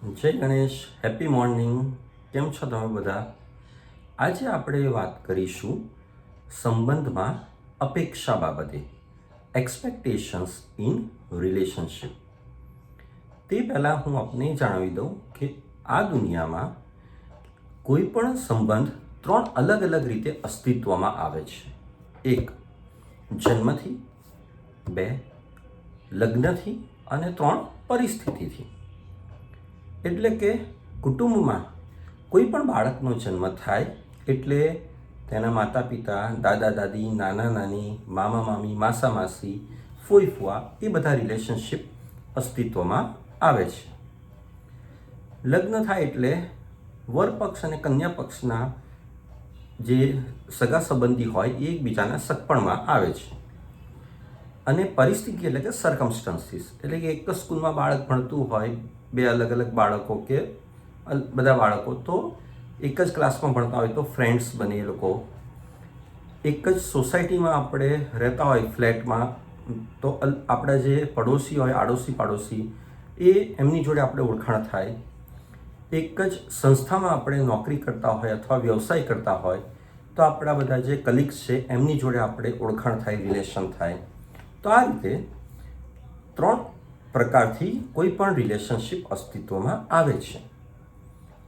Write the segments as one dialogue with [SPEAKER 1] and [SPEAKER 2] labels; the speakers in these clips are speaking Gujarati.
[SPEAKER 1] જય ગણેશ, હેપી મોર્નિંગ. કેમ છો તમે બધા? આજે આપણે વાત કરીશું સંબંધમાં અપેક્ષા બાબતે, એક્સપેક્ટેશન્સ ઇન રિલેશનશિપ. તે પહેલાં હું આપને જણાવી દઉં કે આ દુનિયામાં કોઈ પણ સંબંધ 3 અલગ અલગ રીતે અસ્તિત્વમાં આવે છે. 1 જન્મથી, 2 લગ્નથી અને 3 પરિસ્થિતિથી. એટલે કે કુટુંબમાં કોઈ પણ બાળકનો જન્મ થાય એટલે તેના માતા પિતા, દાદા દાદી, નાના નાની, મામા મામી, માસા માસી, ફોઈ ફુવા એ બધા રિલેશનશિપ અસ્તિત્વમાં આવે છે. લગ્ન થાય એટલે વર પક્ષ અને કન્યા પક્ષના જે સગા સંબંધી હોય એ એકબીજાના સગપણમાં આવે છે. અને પરિસ્થિતિ એટલે કે સર્કમસ્ટન્સીસ, એટલે કે એક જ સ્કૂલમાં બાળક ભણતું હોય, 2 અલગ અલગ બાળકો કે બધા બાળકો તો એક જ ક્લાસમાં ભણતા હોય તો ફ્રેન્ડ્સ બને એ લોકો. એક જ સોસાયટીમાં આપણે રહેતા હોય ફ્લેટમાં તો આપણા જે પડોશી હોય, આડોશી પાડોશી, એ એમની જોડે આપણે ઓળખાણ થાય. એક જ સંસ્થામાં આપણે નોકરી કરતા હોય અથવા વ્યવસાય કરતા હોય તો આપણા બધા જે કલીગ્સ છે એમની જોડે આપણે ઓળખાણ થાય, રિલેશન થાય. તો આ રીતે 3 પ્રકારથી કોઈ પણ રિલેશનશિપ અસ્તિત્વમાં આવે છે.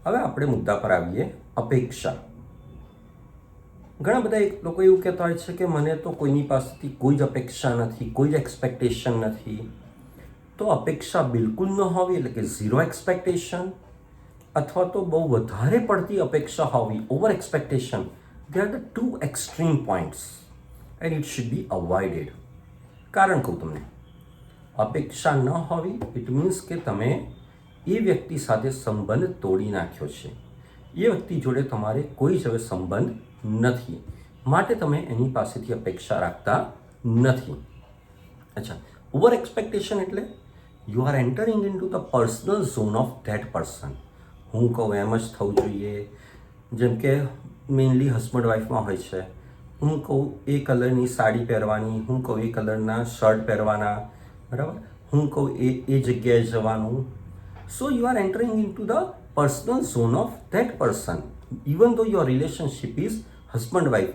[SPEAKER 1] હવે આપણે મુદ્દા પર આવીએ, અપેક્ષા. ઘણા બધા લોકો એવું કહેતા હોય છે કે મને તો કોઈની પાસેથી કોઈ જ અપેક્ષા નથી, કોઈ જ એક્સપેક્ટેશન નથી. તો અપેક્ષા બિલકુલ ન હોવી એટલે કે ઝીરો એક્સપેક્ટેશન, અથવા તો બહુ વધારે પડતી અપેક્ષા હોવી, over expectation, they are the 2 extreme points and it should be avoided. કારણ કહું તમને, અપેક્ષા ન હોવી ઇટ મીન્સ કે તમે એ વ્યક્તિ સાથે સંબંધ તોડી નાખ્યો છે. એ વ્યક્તિ જોડે તમારે કોઈ જ હવે સંબંધ નથી, માટે તમે એની પાસેથી અપેક્ષા રાખતા નથી. અચ્છા, ઓવર એક્સપેક્ટેશન એટલે you are entering into the personal zone of that person. હું કહું એમ જ થવું જોઈએ. જેમ કે મેઇનલી હસબન્ડ વાઈફમાં હોય છે. હું કહું એ કલરની સાડી પહેરવાની, હું કહું એ કલરના શર્ટ પહેરવાના, બરાબર, હું કહું એ જગ્યાએ જવાનું. So you are entering into the personal zone of that person even though your relationship is husband wife,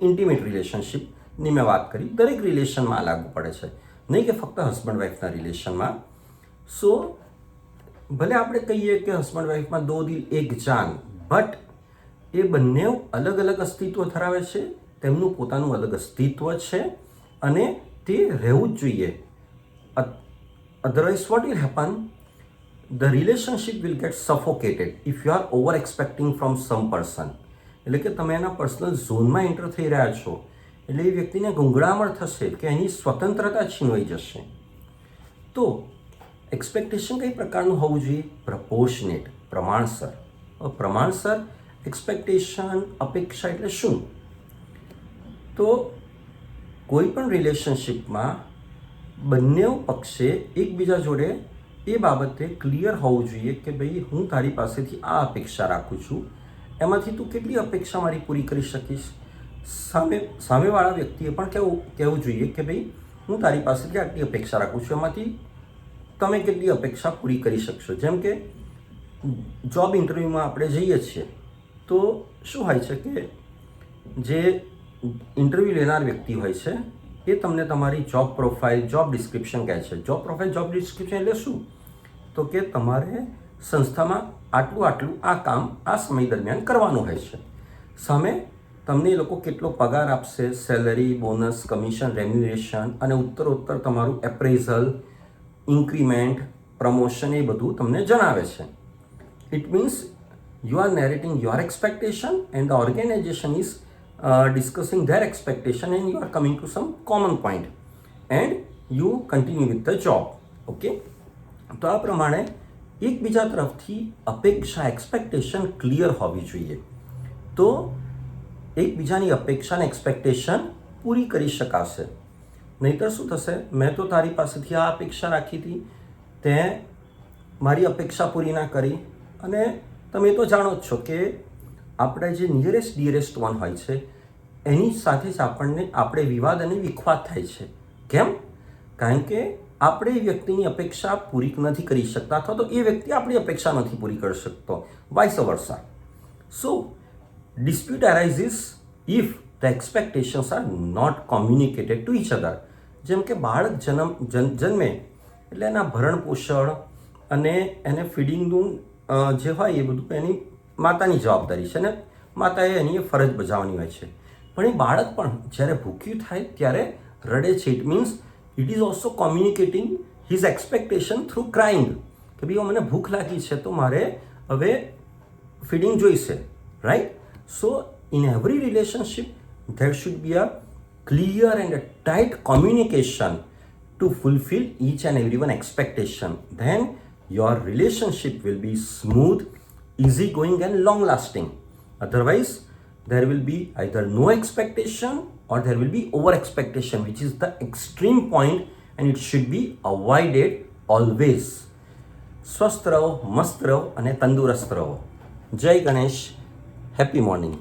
[SPEAKER 1] intimate રિલેશનશિપની મેં વાત કરી. દરેક રિલેશનમાં લાગુ પડે છે, નહીં કે ફક્ત હસબન્ડ વાઈફના રિલેશનમાં. સો ભલે આપણે કહીએ કે હસબન્ડ વાઈફમાં 2 દિલ એક જાન, બટ એ બંને અલગ અલગ અસ્તિત્વ ધરાવે છે, તેમનું પોતાનું અલગ અસ્તિત્વ છે અને તે રહેવું જ જોઈએ. Otherwise what will happen? The relationship will get suffocated if you are over expecting from some person. એટલે કે તમે એના પર્સનલ ઝોનમાં એન્ટર થઈ રહ્યા છો એટલે એ વ્યક્તિને ગૂંગળામણ થશે કે એની સ્વતંત્રતા છીનવાઈ જશે. તો એક્સપેક્ટેશન કઈ પ્રકારનું હોવું જોઈએ? પ્રપોર્શનેટ, પ્રમાણસર. પ્રમાણસર એક્સપેક્ટેશન, અપેક્ષા એટલે શું? તો કોઈ પણ રિલેશનશિપમાં બંને પક્ષે એકબીજા જોડે એ બાબતે ક્લિયર હોવું જોઈએ કે ભાઈ હું તારી પાસેથી આ અપેક્ષા રાખું છું, એમાંથી તું કેટલી અપેક્ષા મારી પૂરી કરી શકીશ. સામેવાળા વ્યક્તિએ પણ કહેવું જોઈએ કે ભાઈ હું તારી પાસેથી આટલી અપેક્ષા રાખું છું, એમાંથી તમે કેટલી અપેક્ષા પૂરી કરી શકશો. જેમ કે જોબ ઇન્ટરવ્યૂમાં આપણે જઈએ છીએ તો શું હોય છે કે જે ઇન્ટરવ્યૂ લેનાર વ્યક્તિ હોય છે એ તમને તમારી જોબ પ્રોફાઇલ, જોબ ડિસ્ક્રિપ્શન કહે છે. જોબ પ્રોફાઇલ, જોબ ડિસ્ક્રિપ્શન એટલે શું? તો કે તમારે સંસ્થામાં આટલું આ કામ આ સમય દરમિયાન કરવાનું હોય છે. સામે તમને એ લોકો કેટલો પગાર આપશે, સેલરી, બોનસ, કમિશન, રેમ્યુનેશન અને ઉત્તરોત્તર તમારું એપ્રેઝલ, ઇન્ક્રીમેન્ટ, પ્રમોશન એ બધું તમને જણાવે છે. It means you are narrating your expectation and the organisation is discussing their expectation and you are coming to some common point and you continue with the job. Okay, તો આ પ્રમાણે એકબીજા તરફથી અપેક્ષા, એક્સપેક્ટેશન ક્લિયર હોવી જોઈએ. તો એકબીજાની અપેક્ષા અને એક્સપેક્ટેશન પૂરી કરી શકાશે. નહીંતર શું થશે? મેં તો તારી પાસેથી આ અપેક્ષા રાખી હતી, તે મારી અપેક્ષા પૂરી ના કરી. અને તમે તો જાણો જ છો કે આપણે જે નિયરેસ્ટ ડિયરેસ્ટ વન હોય છે એની સાથે જ આપણે વિવાદ અને વિખવાદ થાય છે. કેમ? કારણ કે આપણે એ વ્યક્તિની અપેક્ષા પૂરી નથી કરી શકતા અથવા તો એ વ્યક્તિ આપણી અપેક્ષા નથી પૂરી કરી શકતો, vice versa. So dispute arises if the expectations are not communicated to each other. જેમ કે બાળક જન્મે એટલે એના ભરણ પોષણ અને એને ફીડિંગનું જે હોય એ બધું એની માતાની જવાબદારી છે ને માતાએ એની ફરજ બજાવવાની હોય છે. પણ એ બાળક પણ જ્યારે ભૂખ્યું થાય ત્યારે રડે છે. It means it is also communicating his expectation through crying કે ભાઈ મને ભૂખ લાગી છે તો મારે હવે ફીડિંગ જોઈશે, right? So in every relationship there should be a clear and a tight communication to fulfill each and everyone expectation. Then your relationship will be smooth, easygoing and long lasting. Otherwise there will be either no expectation or there will be over expectation, which is the extreme point and it should be avoided always. સ્વસ્થ રહો, મસ્ત રહો અને તંદુરસ્ત રહો. જય ગણેશ. Happy morning.